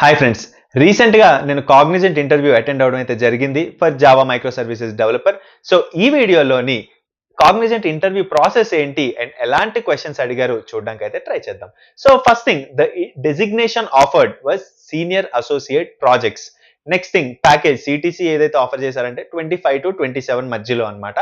Hi friends, రీసెంట్గా నేను Cognizant interview attend అవ్వడం అయితే జరిగింది for Java micro services developer. So ఈ వీడియోలోని కాగ్నిజెంట్ ఇంటర్వ్యూ ప్రాసెస్ ఏంటి అండ్ ఎలాంటి క్వశ్చన్స్ అడిగారు చూడడానికి అయితే ట్రై చేద్దాం. So first thing, the designation offered was senior associate projects. Next thing, package CTC ఏదైతే ఆఫర్ చేశారంటే 25 to 27 మధ్యలో అనమాట.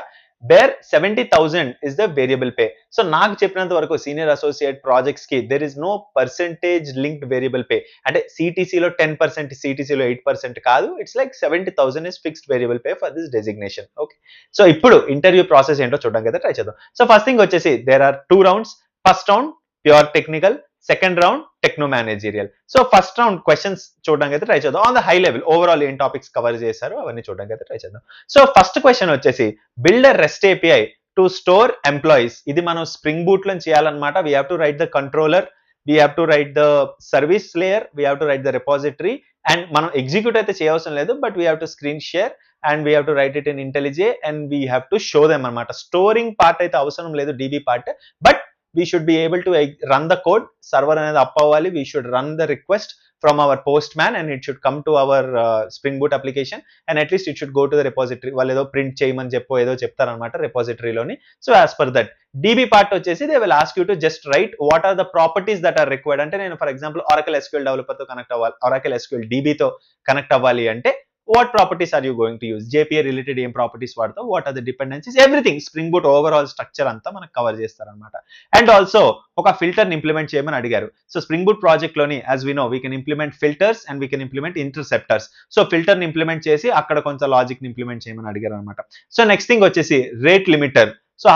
Bare 70,000 is the variable pay. So నాకు చెప్పినంత వరకు సీనియర్ అసోసియేట్ ప్రాజెక్ట్స్ కి there is no percentage linked variable pay. అంటే సిటీసీలో 10%, సిటీసీలో 8% కాదు. It's like 70,000 is fixed variable pay for this designation. Okay, so ఇప్పుడు ఇంటర్వ్యూ ప్రాసెస్ ఏంటో చూడడానికి అయితే ట్రై చేద్దాం. సో ఫస్ట్ థింగ్ వచ్చేసి there are 2 rounds. First round pure technical, second round techno managerial. So first round questions చూడడానికి అయితే try చేద్దాం. On the high level overall ఏం టాపిక్స్ కవర్ చేశారో అవన్నీ చూడడానికి అయితే ట్రై చేద్దాం. సో ఫస్ట్ క్వశ్చన్ వచ్చేసి build a REST API to store employees. ఇది మనం స్ప్రింగ్ బూట్ లో చేయాలన్నమాట. We have to write the controller, we have to write the service layer, we have to write the repository. And మనం execute అయితే చేయవసరం లేదు, but we have to screen share and we have to write it in IntelliJ and we have to show them అనమాట. Storing part అయితే అవసరం లేదు, DB part, but we should be able to run the code. Server అనేది up అవ్వాలి, we should run the request from our postman and it should come to our Spring Boot application and at least it should go to the repository. వాళ్ళు ఏదో print చేయమని ఏదో చెప్తారనమాట రెపాజిటరీలోని. So as per that DB part వచ్చేసి they will ask you to just write what are the properties that are required. అంటే నేను for example Oracle SQL డెవలపర్తో కనెక్ట్ అవ్వాలి, Oracle SQL DBతో కనెక్ట్ అవ్వాలి అంటే what properties are you going to use, JPA related ఏం properties వాడతావు, what are the dependencies, everything spring boot overall structure అంతా మనకు కవర్ చేస్తారనమాట. అండ్ ఆల్సో ఒక ఫిల్టర్ ని ఇంప్లిమెంట్ చేయమని అడిగారు. సో స్ప్రింగ్ బూట్ ప్రాజెక్ట్ లోని as we know we can implement filters and we can implement interceptors. So filter ని implement చేసి అక్కడ కొంచెం లాజిక్ ని ఇంప్లిమెంట్ చేయమని అడిగారు అనమాట. సో నెక్స్ట్ థింగ్ వచ్చేసి rate limiter. So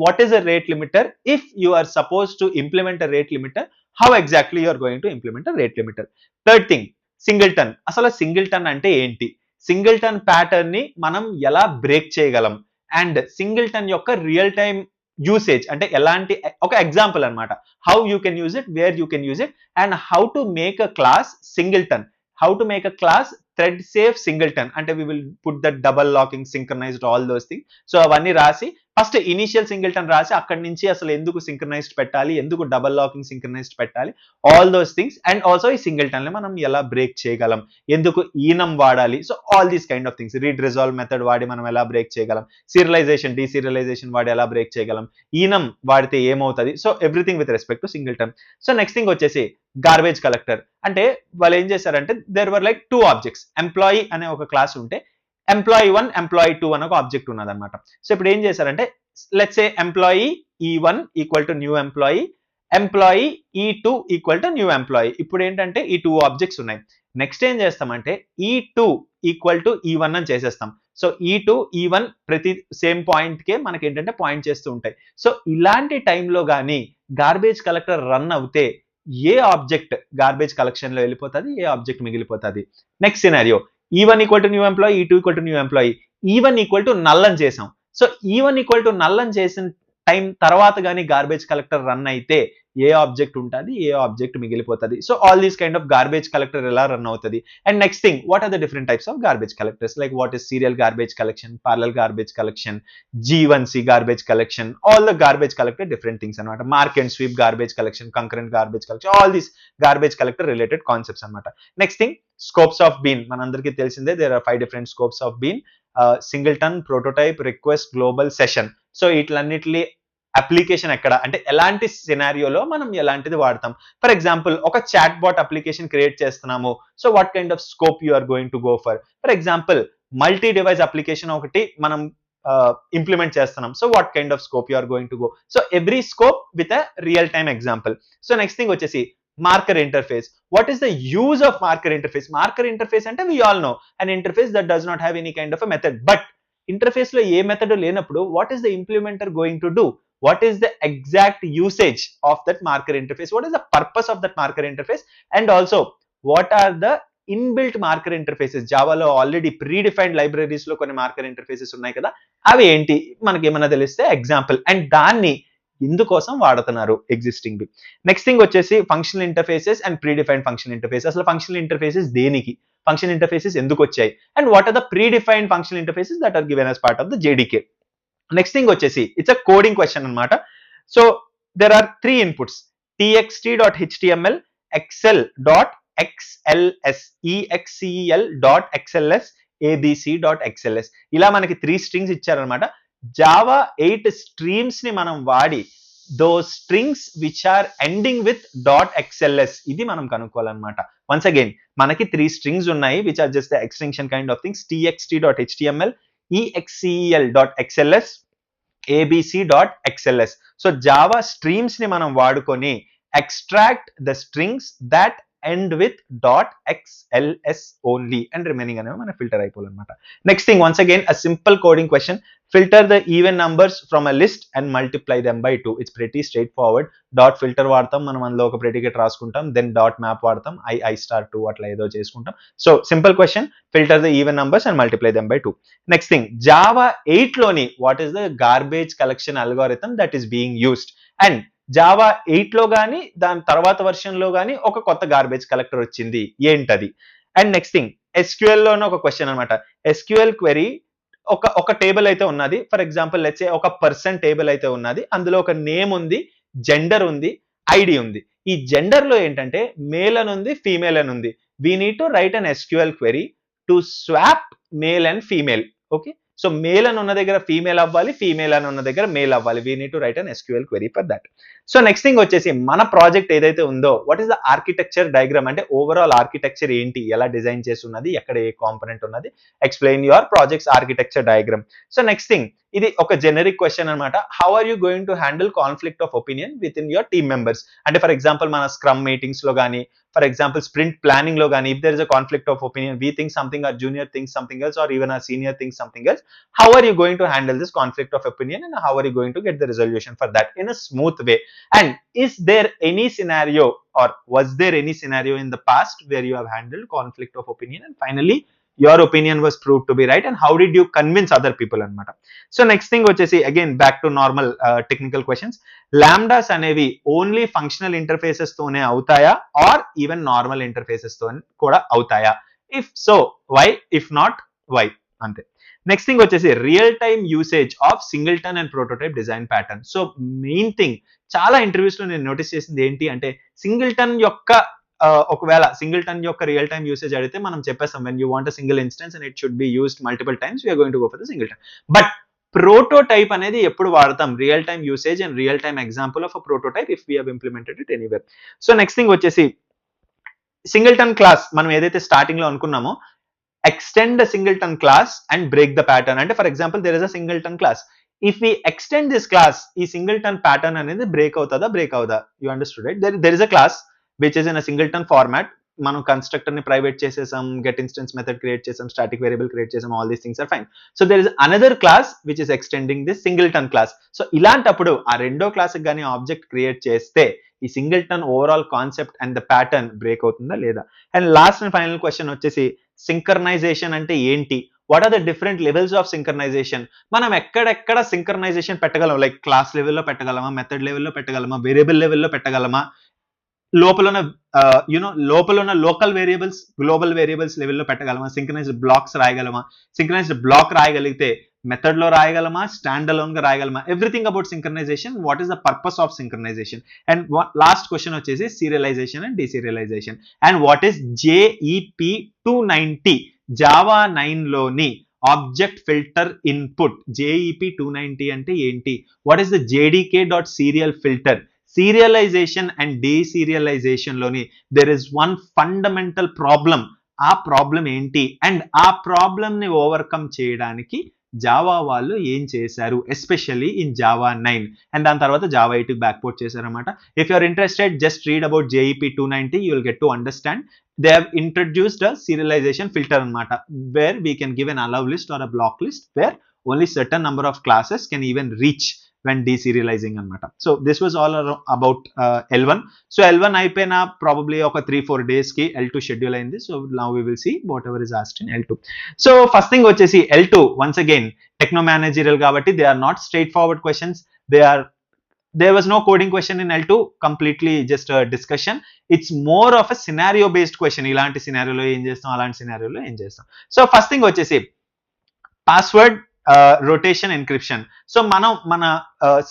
what is a rate limiter? If you are supposed to implement a rate limiter, how exactly you are going to implement a rate limiter? Third thing, singleton. అసలు singleton అంటే ఏంటి, singleton pattern ని మనం ఎలా break చేయగలం, and singleton యొక్క real time usage అంటే ఎలాంటి, ఒక ఎగ్జాంపుల్ అనమాట. How you can use it, where you can use it, and how to make a class singleton, how to make a class thread safe singleton. అంటే we will put that double locking, synchronized, all those thing. So అవన్నీ రాసి first initial singleton రాసి అక్కడి నుంచి అసలు ఎందుకు synchronised పెట్టాలి, ఎందుకు డబల్ లాకింగ్ సింక్రనైజ్డ్ పెట్టాలి, all those things. And also ఈ సింగిల్టన్ ని మనం ఎలా బ్రేక్ చేయగలం, ఎందుకు ఈనం వాడాలి, so all these kind of things. Read resolve method వాడి మనం ఎలా బ్రేక్ చేయగలం, సీరియలైజేషన్, డీసీరియలైజేషన్ వాడి ఎలా బ్రేక్ చేయగలం, ఈనం వాడితే ఏమవుతుంది. So everything with respect to singleton. So next thing వచ్చేసి గార్బేజ్ కలెక్టర్. అంటే వాళ్ళు ఏం చేశారంటే there were like 2 objects. Employee అనే ఒక క్లాస్ ఉంటే ఎంప్లాయీ 1, ఎంప్లాయీ 2 అనే ఒక ఆబ్జెక్ట్ ఉన్నదన్నమాట. సో ఇప్పుడు ఏం చేశారంటే let's say employee E1 equal to new employee, employee E2 equal to new employee. ఇప్పుడు ఏంటంటే ఈ 2 ఆబ్జెక్ట్స్ ఉన్నాయి. నెక్స్ట్ ఏం చేస్తామంటే E2 ఈక్వల్ టు E1 అని చేసేస్తాం. సో E2, E1 ప్రతి సేమ్ పాయింట్ కే మనకి ఏంటంటే పాయింట్ చేస్తూ ఉంటాయి. సో ఇలాంటి టైంలో కానీ గార్బేజ్ కలెక్టర్ రన్ అవుతే ఏ ఆబ్జెక్ట్ గార్బేజ్ కలెక్షన్ లో వెళ్ళిపోతుంది, ఏ ఆబ్జెక్ట్ మిగిలిపోతుంది. Next scenario, E1 equal to new employee, E2 equal to new employee, E1 equal to null అని చేసాం. So E1 equal to null అని చేసిన టైం తర్వాత కానీ గార్బేజ్ కలెక్టర్ రన్ అయితే ఏ ఆబ్జెక్ట్ ఉంటుంది, ఏ ఆబ్జెక్ట్ మిగిలిపోతుంది. So all these kind of garbage collector ఎలా రన్ అవుతుంది. And next thing, what are the different types of garbage collectors, like what is serial garbage collection, parallel garbage collection, G1C garbage collection, all the garbage collector different things అనమాట. Mark and sweep garbage collection, concurrent garbage collection, all these garbage collector related concepts అనమాట. Next thing, scopes of bean. మనందరికీ తెలిసిందే there are 5 different scopes of bean. Singleton, prototype, request, global, session. So వీటిలన్నిటి application ఎక్కడ అంటే ఎలాంటి సినారియోలో మనం ఎలాంటిది వాడతాం. ఫర్ ఎగ్జాంపుల్ ఒక చాట్ బాట్ అప్లికేషన్ క్రియేట్ చేస్తున్నాము. So what kind of scope you are going to go for. For example multi device application ఒకటి మనం ఇంప్లిమెంట్ చేస్తున్నాం. So what kind of scope you are going to go. So every scope with a real time example. So next thing వచ్చేసి marker interface. What is the use of marker interface? Marker interface అంటే we all know an interface that does not have any kind of a method. But interface లో ఏ method లేనప్పుడు what is the implementer going to do? What is the exact usage of that marker interface? What is the purpose of that marker interface? And also what are the inbuilt marker interfaces. జావాలో already predefined libraries లో కొన్ని marker interfaces ఉన్నాయి కదా, అవి ఏంటి మనకి ఏమైనా తెలిస్తే ఎగ్జాంపుల్, అండ్ దాన్ని ఇందుకోసం వాడుతున్నారు ఎగ్జిస్టింగ్. నెక్స్ట్ థింగ్ వచ్చేసి functional interfaces and predefined functional interface. అసలు ఫంక్షనల్ ఇంటర్ఫేసెస్ దేనికి, ఫంక్షనల్ ఇంటర్ఫేసెస్ ఎందుకు వచ్చాయి, and what are the predefined functional interfaces that are given as part of the JDK. Next thing వచ్చేసి it's a coding question అనమాట. So there are 3 inputs, txt.html, excel. xls exel.xls abc.xls ఇలా మనకి 3 strings ఇచ్చారనమాట. Java 8 streams ని మనం వాడి those strings which are ending with .xls ఇది మనం కనుక్కోవాలన్నమాట. వన్స్ అగైన్ మనకి 3 స్ట్రింగ్స్ ఉన్నాయి which are just the extension kind of things, txt.html, excel.xls, abc.xls. So Java streams ని మనం వాడుకొని extract the strings that end with .xls only and remaining అనేవి మన filter అయిపోవాలన్నమాట. Next thing, once again a simple coding question, filter the even numbers from a list and multiply them by 2. It's pretty straightforward. Dot filter వాడతాం, మనం అందులో ఒక predicate రాసుకుంటాం, then dot map వాడతాం, i*2 అట్లా ఏదో చేసుకుంటాం. So simple question, filter the even numbers and multiply them by 2. Next thing, Java 8 లోని what is the garbage collection algorithm that is being used. And Java 8 లో కానీ దాని తర్వాత వర్షన్ లో కానీ ఒక కొత్త గార్బేజ్ కలెక్టర్ వచ్చింది, ఏంటది? అండ్ నెక్స్ట్ థింగ్, ఎస్క్యూఎల్ లోనే ఒక క్వశ్చన్ అనమాట. ఎస్క్యూఎల్ క్వెరీ ఒక టేబుల్ అయితే ఉన్నది, ఫర్ ఎగ్జాంపుల్ లెట్స్ సే ఒక పర్సన్ టేబుల్ అయితే ఉన్నది, అందులో ఒక నేమ్ ఉంది, జెండర్ ఉంది, ఐడి ఉంది. ఈ జెండర్ లో ఏంటంటే మేల్ అని ఉంది, ఫీమేల్ అని ఉంది. We need to write an SQL query to swap male and female. Okay, so male అని ఉన్న దగ్గర ఫీమేల్ అవ్వాలి, ఫీమేల్ అని ఉన్న దగ్గర మేల్ అవ్వాలి. We need to write an SQL query for that. So next thing వచ్చేసి మన ప్రాజెక్ట్ ఏదైతే ఉందో what is the architecture diagram, అంటే ఓవరాల్ ఆర్కిటెక్చర్ ఏంటి, ఎలా డిజైన్ చేసి ఉన్నది, ఎక్కడ ఏ కాంపోనెంట్ ఉన్నది, explain your projects architecture diagram. So next thing, ఇది ఒక జెనరిక్ క్వశ్చన్ అనమాట. How are you going to handle conflict of opinion with in your team members? అంటే ఫర్ ఎగ్జాంపుల్ మన స్క్రమ్ మీటింగ్స్ లో కానీ, ఫర్ ఎగ్జాంపుల్ స్ప్రింట్ ప్లానింగ్ లో కానీ, if there is a conflict of opinion, we think something, our junior thinks something else, or even our senior thinks something else, how are you going to handle this conflict of opinion and how are you going to get the resolution for that in a smooth way? And is there any scenario or was there any scenario in the past where you have handled conflict of opinion and finally your opinion was proved to be right, and how did you convince other people anamata? So next thing vachesi again back to normal technical questions. Lambdas anevi only functional interfaces tone avutaya or even normal interfaces tone kuda avutaya? If so, why? If not, why? Ante. Next thing వచ్చేసి real time usage of singleton and prototype design pattern. So main thing, చాలా interviews లో నేను notice చేసింది ఏంటి అంటే, singleton యొక్క ఒకవేళ singleton యొక్క రియల్ టైమ్ యూసేజ్ అడిగితే మనం చెప్పేస్తాం, when you want a single instance and it should be used multiple times, we are going to go for the singleton. But prototype అనేది ఎప్పుడు వాడతాం? Real time usage and real time example of a prototype if we have implemented it anywhere. So next thing వచ్చేసి singleton class మనం ఏదైతే starting లో అనుకున్నామో, extend a singleton class and break the pattern. And for example, there is a singleton class. If we extend this class, ee singleton pattern anedi break avutada, break avada? You understood, right? There is a class which is in a singleton format. మనం constructor ని private చేసేసాం, get instance method create చేసాం, static variable create చేసాం, all these things are fine. So there is another class which is extending this singleton class. So ఇలాంటప్పుడు ఆ రెండో class కి కానీ ఆబ్జెక్ట్ క్రియేట్ చేస్తే ఈ singleton overall concept and the pattern break అవుతుందా లేదా? And last and final question వచ్చేసి సింక్రనైజేషన్ అంటే ఏంటి? What are the different levels of synchronization? మనం ఎక్కడెక్కడ సింక్రనైజేషన్ పెట్టగలం? లైక్ క్లాస్ లెవెల్లో పెట్టగలమా, మెథడ్ లెవెల్లో పెట్టగలమా, వేరియబుల్ లెవెల్లో పెట్టగలమా, లోపల ఉన్న లోకల్ వేరియబుల్స్, గ్లోబల్ వేరియబుల్స్ లెవెల్లో పెట్టగలమా, సింక్రనైజ్డ్ బ్లాక్స్ రాయగలమా, సింక్రనైజ్డ్ బ్లాక్ రాయగలిగితే మెథడ్ లో రాయగలమా, స్టాండ్ అలోన్ గా రాయగలమా? Everything about synchronization, what is the purpose of synchronization? And last question వచ్చేసి serialization and deserialization. And what is JEP 290 Java 9 లోని ఆబ్జెక్ట్ ఫిల్టర్ ఇన్పుట్? JEP 290 అంటే ఏంటి? What is the JDK.serial filter? Serialization and deserialization లోని there is one fundamental problem. ఆ problem ఏంటి? And ఆ problem ని overcome చేయడానికి జావా వాళ్ళు ఏం చేశారు, ఎస్పెషల్లీ ఇన్ జావా 9, అండ్ దాని తర్వాత జావా 8 బ్యాక్పోర్ట్ చేశారన్నమాట. If you are interested, just read about JEP 290, you will get to understand. They have introduced a serialization filter anamata, where we can give an allow list or a block list where only certain number of classes can even reach when deserializing anamata. So this was all about L1. So L1 అయిపోయినా probably ఒక 3-4 days కి L2 schedule అయింది. So now we will see whatever is asked in L2. So first thing వచ్చేసి L2, once again techno managerial కాబట్టి they are not straightforward questions. There was no coding question in L2, completely just a discussion. It's more of a scenario based question. ఇలాంటి సినారియోలో ఏం చేస్తాం, అలాంటి సినారియోలో ఏం చేస్తాం. So first thing వచ్చేసి password rotation encryption. So మన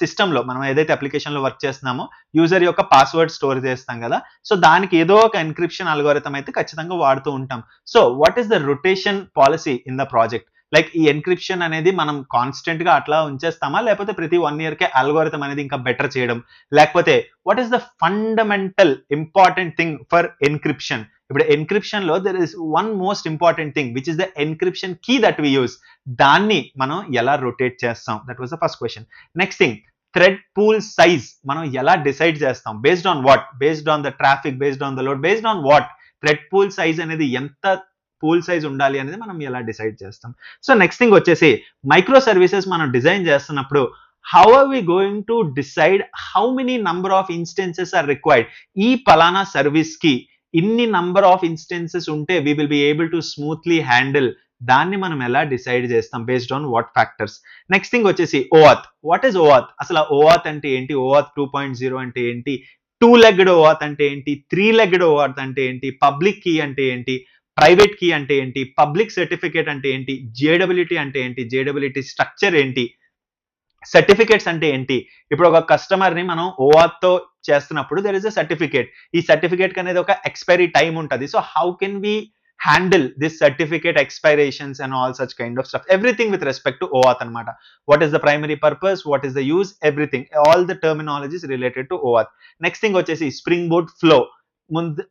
సిస్టంలో మనం ఏదైతే అప్లికేషన్ లో వర్క్ చేస్తున్నామో యూజర్ యొక్క పాస్వర్డ్ స్టోర్ చేస్తాం కదా, సో దానికి ఏదో ఒక ఎన్క్రిప్షన్ అల్గోరిథం అయితే ఖచ్చితంగా వాడుతూ ఉంటాం. So what is the rotation policy in the project? Like ఈ ఎన్క్రిప్షన్ అనేది మనం కాన్స్టెంట్ గా అట్లా ఉంచేస్తామా, లేకపోతే ప్రతి 1 year కే అల్గోరిథం అనేది ఇంకా బెటర్ చేయడం, లేకపోతే what is the fundamental important thing for encryption? ఇప్పుడు ఎన్క్రిప్షన్ లో there is one most important thing which is the encryption key that we use. దాన్ని మనం ఎలా రొటేట్ చేస్తాం? That was the first question. Next thing, thread pool size మనం ఎలా decide చేస్తాం? Based on what? Based on the traffic, based on the load, based on what? Thread pool size అనేది ఎంత pool size ఉండాలి అనేది మనం ఎలా డిసైడ్ చేస్తాం? సో నెక్స్ట్ థింగ్ వచ్చేసి మైక్రో సర్వీసెస్ మనం డిజైన్ చేస్తున్నప్పుడు how are we going to decide how many number of instances are required? ఈ పలానా సర్వీస్ కి ఇన్ని నంబర్ ఆఫ్ ఇన్స్టెన్సెస్ ఉంటే we will be able to smoothly handle. దాన్ని మనం ఎలా డిసైడ్ చేస్తాం? Based on what factors? Next thing వచ్చేసి OAuth. What is OAuth? అసలు OAuth అంటే ఏంటి? OAuth 2.0 అంటే ఏంటి? 2-legged OAuth అంటే ఏంటి? 3-legged OAuth అంటే ఏంటి? పబ్లిక్ కీ అంటే ఏంటి? ప్రైవేట్ కీ అంటే ఏంటి? పబ్లిక్ సర్టిఫికేట్ అంటే ఏంటి? JWT అంటే ఏంటి? JWT స్ట్రక్చర్ ఏంటి? సర్టిఫికేట్స్ అంటే ఏంటి? ఇప్పుడు ఒక కస్టమర్ ని మనం OAuth తో చేస్తున్నప్పుడు దెర్ ఇస్ అ సర్టిఫికేట్. ఈ సర్టిఫికేట్ అనేది ఒక ఎక్స్పైరీ టైం ఉంటుంది. So how can we handle this certificate expirations and all such kind of stuff? Everything with respect to OAuth అనమాట. What is the primary purpose, what is the use, everything, all the terminologies related to OAuth. Next thing వచ్చేసి spring boot flow.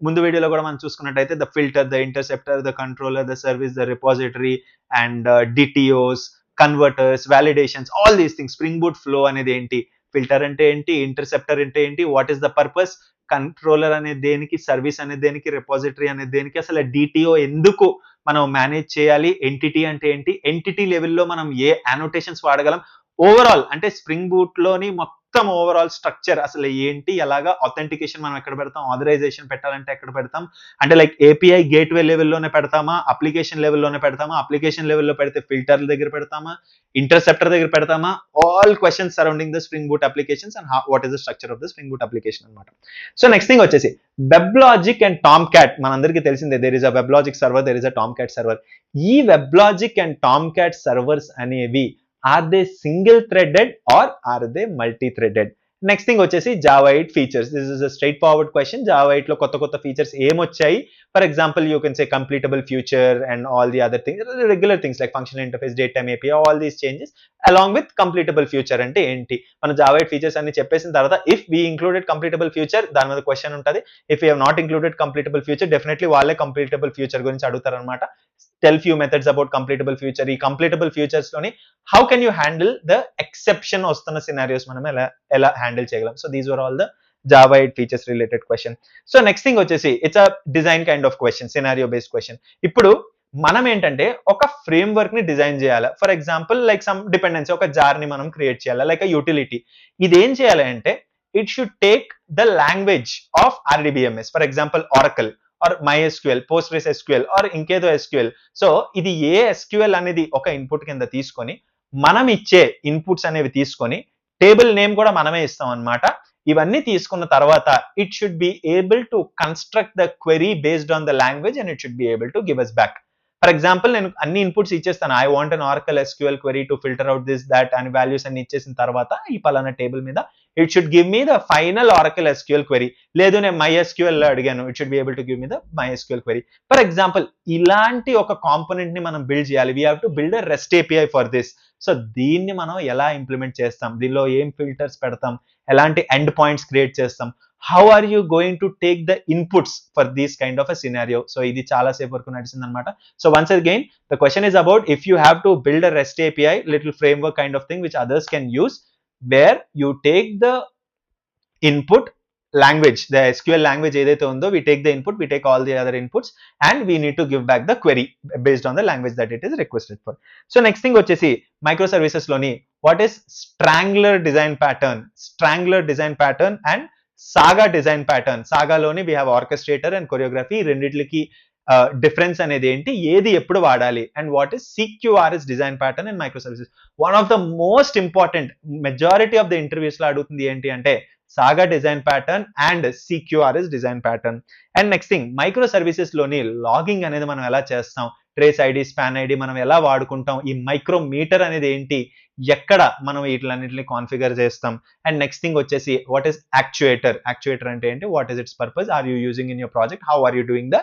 ముందు వీడియోలో కూడా మనం చూసుకున్నట్టయితే the filter, the interceptor, the controller, the service, the repository and DTOs, converters, validations, all these things. Spring boot flow అనేది ఏంటి? Filter అంటే ఏంటి? ఇంటర్సెప్టర్ అంటే ఏంటి? What is the purpose? Controller అనేది దేనికి? సర్వీస్ అనేది దేనికి? రిపాజిటరీ అనేది దేనికి? అసలు DTO ఎందుకు మనం మేనేజ్ చేయాలి? ఎంటిటీ అంటే ఏంటి? ఎంటిటీ లెవెల్లో మనం ఏ అనోటేషన్స్ వాడగలం? ఓవరాల్ అంటే స్ప్రింగ్ బూట్ లోని మొత్తం ఓవరాల్ స్ట్రక్చర్ అసలు ఏంటి? ఎలాగా అథెంటికేషన్ మనం ఎక్కడ పెడతాం? ఆథరైజేషన్ పెట్టాలంటే ఎక్కడ పెడతాం? అంటే లైక్ API గేట్వే లెవెల్లోనే పెడతామా? అప్లికేషన్ లెవెల్లోనే పెడతామా? అప్లికేషన్ లెవెల్లో పెడితే ఫిల్టర్ల దగ్గర పెడతామా? ఇంటర్సెప్టర్ దగ్గర పెడతామా? All questions surrounding the spring boot applications and what is the structure of the spring boot application అనమాట. సో నెక్స్ట్ థింగ్ వచ్చేసి వెబ్లాజిక్ అండ్ టామ్క్యాట్. మనందరికీ తెలిసిందే, there is a WebLogic server, there is a Tomcat server. ఈ WebLogic and Tomcat servers అనేవి are they single threaded or are they multi threaded? Next thing వచ్చేసి Java 8 features. This is a straightforward question. Java 8 లో కొత్త features ఏమొచ్చాయి? For example you can say completable future and all the other things, regular things like functional interface, date time API, all these changes along with completable future అంటే ఏంటి? మన Java 8 features అన్ని చెప్పేసిన తర్వాత if we included completable future, దాని మీద question ఉంటుంది. If you have not included completable future, definitely వాళ్ళే కంప్లీటబుల్ ఫ్యూచర్ గురించి అడుగుతారు అనమాట. Tell few methods about కంప్లీటబుల్ future. ఈ కంప్లీటబుల్ ఫ్యూచర్స్ లోని how can you handle the exception వస్తున్న సినారియోస్ మనం ఎలా హ్యాండిల్ చేయగలం? So these were all the Java 8 features related question. So next thing వచ్చేసి it's a design kind of question, scenario based question. ఇప్పుడు మనం ఏంటంటే ఒక ఫ్రేమ్ వర్క్ ని డిజైన్ చేయాలి. For example like some dependency, ఒక జార్ ని మనం క్రియేట్ చేయాలి, లైక్ అ యూటిలిటీ. ఇది ఏం చేయాలి అంటే it should take the language of RDBMS, for example Oracle or MySQL, PostgreSQL or ఇంకేదో SQL. సో ఇది ఏ SQL అనేది ఒక ఇన్పుట్ కింద తీసుకొని మనం ఇచ్చే ఇన్పుట్స్ అనేవి తీసుకొని టేబుల్ నేమ్ కూడా మనమే ఇస్తాం అన్నమాట. ఇవన్నీ తీసుకున్న తర్వాత it should be able to construct the query based on the language and it should be able to give us back. For example నేను అన్ని ఇన్పుట్స్ ఇచ్చేస్తాను. I want an Oracle SQL query to filter out this that అని values అన్ని ఇచ్చేసిన తర్వాత ఈ పలానా table మీద it should give me the final Oracle SQL query. లేదు నేను MySQL లో అడిగాను, it should be able to give me the MySQL query. For example ఇలాంటి ఒక కాంపోనెంట్ ని మనం బిల్డ్ చేయాలి. We have to build a REST API for this. So దీన్ని మనం ఎలా ఇంప్లిమెంట్ చేస్తాం? దీనిలో ఏం ఫిల్టర్స్ పెడతాం? ఎలాంటి ఎండ్ పాయింట్స్ క్రియేట్ చేస్తాం? How are you going to take the inputs for these kind of a scenario? So ఇది చాలా సేపు వరకు నడిచింది అనమాట. So once again the question is about if you have to build a REST API, little framework kind of thing which others can use, where you take the input language, the SQL language ఏదైతే ఉందో, we take the input, we take all the other inputs and we need to give back the query based on the language that it is requested for. So next thing వచ్చేసి micro services లోని what is strangler design pattern, strangler design pattern and saga design pattern. సాగాలోని we have orchestrator and choreography. రెండిట్లకి difference అనేది ఏంటి, ఏది ఎప్పుడు వాడాలి, and what is CQRS design pattern in microservices. One of the most important, majority of the interviews లో అడుగుతుంది ఏంటి అంటే saga design pattern and CQRS design pattern. And next thing microservices లోని లాగింగ్ అనేది మనం ఎలా చేస్తాం, trace ID, span ID మనం ఎలా వాడుకుంటాం, ఈ మైక్రోమీటర్ అనేది ఏంటి, ఎక్కడ మనం వీటిలన్నింటిని కాన్ఫిగర్ చేస్తాం. అండ్ నెక్స్ట్ థింగ్ వచ్చేసి వాట్ ఈస్ యాక్చుయేటర్. యాక్చుయేటర్ అంటే ఏంటి, what is its purpose, are you using in your project, how are you doing the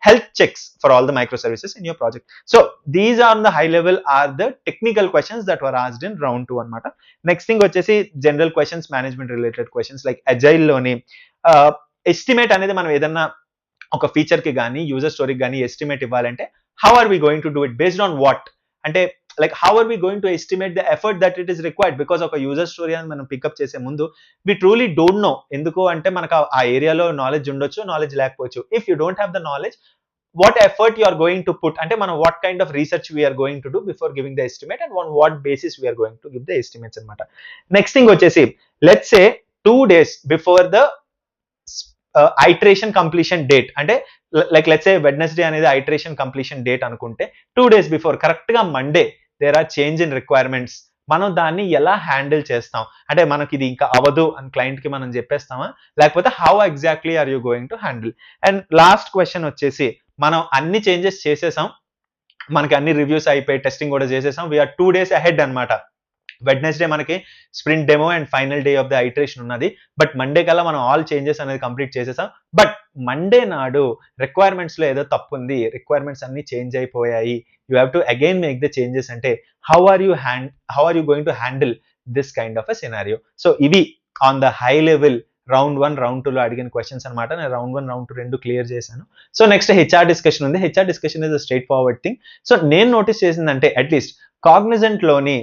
health checks for all the microservices in your project. So these are the high level are the technical questions that were asked in round 2 anamata. Next thing vachesi general questions, management related questions like agile loni estimate anedi manam edanna oka feature ki gaani user story ki gaani estimate ivvalante how are we going to do it, based on what, ante like how are we going to estimate the effort that it is required, because oka user story ani manam pick up chese mundu we truly don't know, enduko ante manaka aa area lo knowledge undochu, knowledge lekapocchu. If you don't have the knowledge, what effort you are going to put, ante మనం what kind of research we are going to do before giving the estimate, and on what basis we are going to give the estimates anamata. Next thing వచ్చేసి let's say 2 days before the iteration completion date, అంటే like let's say Wednesday అనేది iteration completion date అనుకుంటే 2 days before correct గా Monday there are change in requirements, మనం దాన్ని ఎలా handle చేస్తాం, అంటే మనకి ఇది ఇంకా అవదు అని క్లయింట్ కి మనం చెప్పేస్తామా, లేకపోతే how exactly are you going to handle. And last question వచ్చేసి మనం అన్ని చేంజెస్ చేసేసాం, మనకి అన్ని రివ్యూస్ అయిపోయి టెస్టింగ్ కూడా చేసేసాం, వీఆర్ 2 days అహెడ్ అనమాట. వెడ్నెస్డే మనకి sprint demo and final day of the iteration ఉన్నది, బట్ మండే కల్లా మనం ఆల్ చేంజెస్ అనేది కంప్లీట్ చేసేసాం. బట్ మండే నాడు రిక్వైర్మెంట్స్ లో ఏదో తప్పు ఉంది, రిక్వైర్మెంట్స్ అన్ని చేంజ్ అయిపోయాయి, you have to again make the changes అంటే how are you going to handle this kind of a scenario. So ఇవి on the high level round 1 round 2 లో అడిగిన క్వశ్చన్స్ అనమాట. నేను రౌండ్ 1 రౌండ్ 2 రెండు క్లియర్ చేశాను. సో నెక్స్ట్ హెచ్ఆర్ డిస్కషన్ ఉంది. HR discussion is a straight forward thing. So నేను notice చేసిందంటే అట్లీస్ట్ కాగ్నిజెంట్ లోని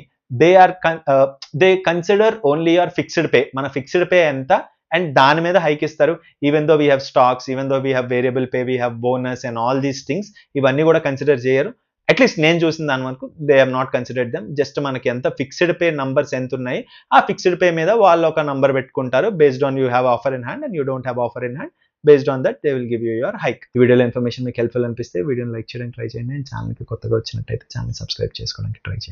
they consider only your fixed pay, మన ఫిక్స్డ్ పే ఎంత అండ్ దాని మీద హైక్ ఇస్తారు. Even though we have stocks, even though we have variable pay, we have bonus and all these things, ఇవన్నీ కూడా consider చేయరు. At least నేను చూసిన దాని వరకు they have not considered them. Just మనకి ఎంత ఫిక్స్డ్ పే నంబర్స్ ఎంత ఉన్నాయి, ఆ ఫిక్స్డ్ పే మీద వాళ్ళు ఒక నంబర్ పెట్టుకుంటారు, based on you have offer in hand and you don't have offer in hand, based on that they will give you your hike. ఈ వీడియోలో ఇన్ఫర్మేషన్ మీకు హెల్ప్ఫుల్ అనిపిస్తే వీడియోని లైక్ చేయడానికి ట్రై చేయండి, అండ్ ఛానల్కి కొత్తగా వచ్చినట్టయితే ఛానల్ సబ్స్క్రైబ్ చేసుకోవడానికి ట్రై చేయండి.